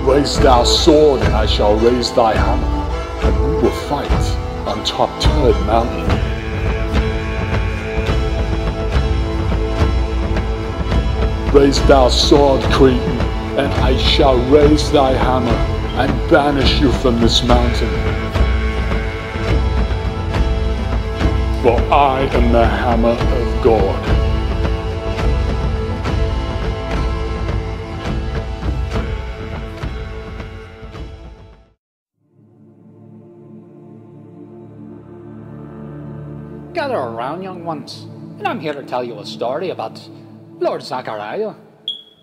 Raise thou sword, and I shall raise thy hammer, and we will fight on top Turd Mountain. Raise thou sword, Cretan, and I shall raise thy hammer, and banish you from this mountain. For I am the Hammer of God. Gather around, young ones, and I'm here to tell you a story about Lord Zachariah,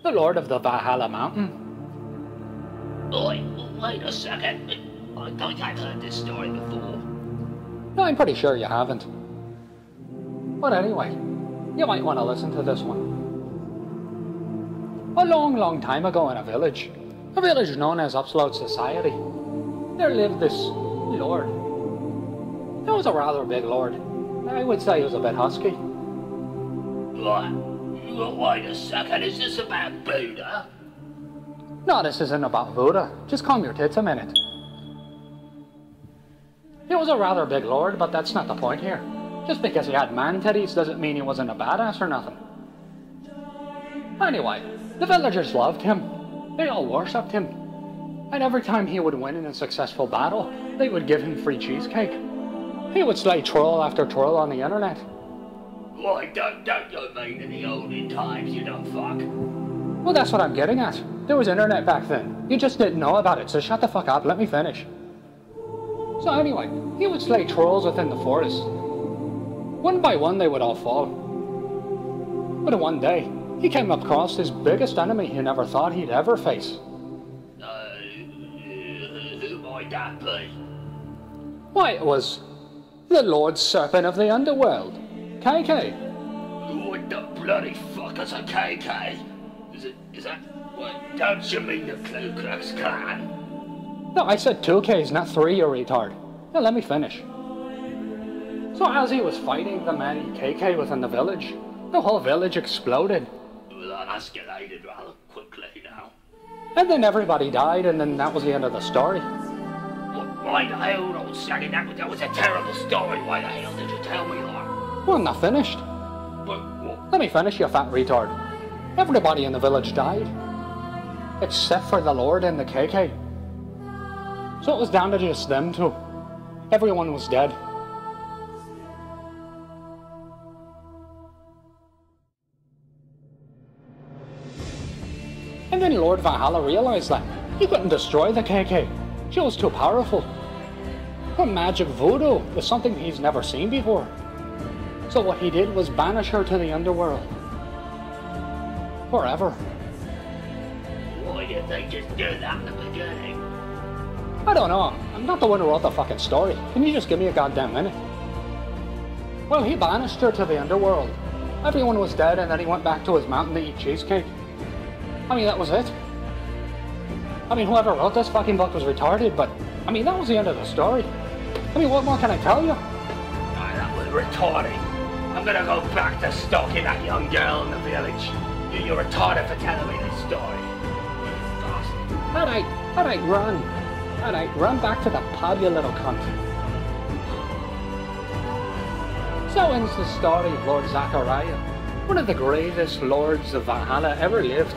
the Lord of the Valhalla Mountain. Oi, wait a second. I think I've heard this story before. No, I'm pretty sure you haven't. But anyway, you might want to listen to this one. A long, long time ago in a village known as Upslope Society, there lived this lord. He was a rather big lord. I would say he was a bit husky. Wait a second, is this about Buddha? No, this isn't about Buddha. Just calm your tits a minute. He was a rather big lord, but that's not the point here. Just because he had man titties doesn't mean he wasn't a badass or nothing. Anyway, the villagers loved him. They all worshipped him. And every time he would win in a successful battle, they would give him free cheesecake. He would slay troll after troll on the internet. Why, don't you mean in the olden times, you dumb fuck? Well, that's what I'm getting at. There was internet back then. You just didn't know about it, so shut the fuck up, let me finish. So anyway, he would slay trolls within the forest. One by one they would all fall. But one day, he came across his biggest enemy he never thought he'd ever face. Who might that be? Why, it was the Lord Serpent of the Underworld, KK. What the bloody fuck is a KK? Is that, what, don't you mean the Ku Klux Klan? No, I said 2 Ks, not 3, you retard. Now let me finish. So as he was fighting the many KK within the village, the whole village exploded. Well, that escalated rather quickly now. And then everybody died, and then that was the end of the story. Why the hell, old Saggy? That was a terrible story. Why the hell did you tell me that? Well, I'm not finished. But what? Let me finish, you fat retard. Everybody in the village died. Except for the Lord and the KK. So it was down to just them two. Everyone was dead. And then Lord Valhalla realized that he couldn't destroy the KK. She was too powerful. Her magic voodoo is something he's never seen before. So what he did was banish her to the underworld. Forever. Why did they just do that in the beginning? I don't know. I'm not the one who wrote the fucking story. Can you just give me a goddamn minute? Well, he banished her to the underworld. Everyone was dead, and then he went back to his mountain to eat cheesecake. I mean, that was it. I mean, whoever wrote this fucking book was retarded, but, I mean, that was the end of the story. I mean, what more can I tell you? That was retarded. I'm gonna go back to stalking that young girl in the village. You're retarded for telling me this story. Alright, run. Alright, run back to the pub, you little cunt. So ends the story of Lord Zachariah, one of the greatest lords of Valhalla ever lived.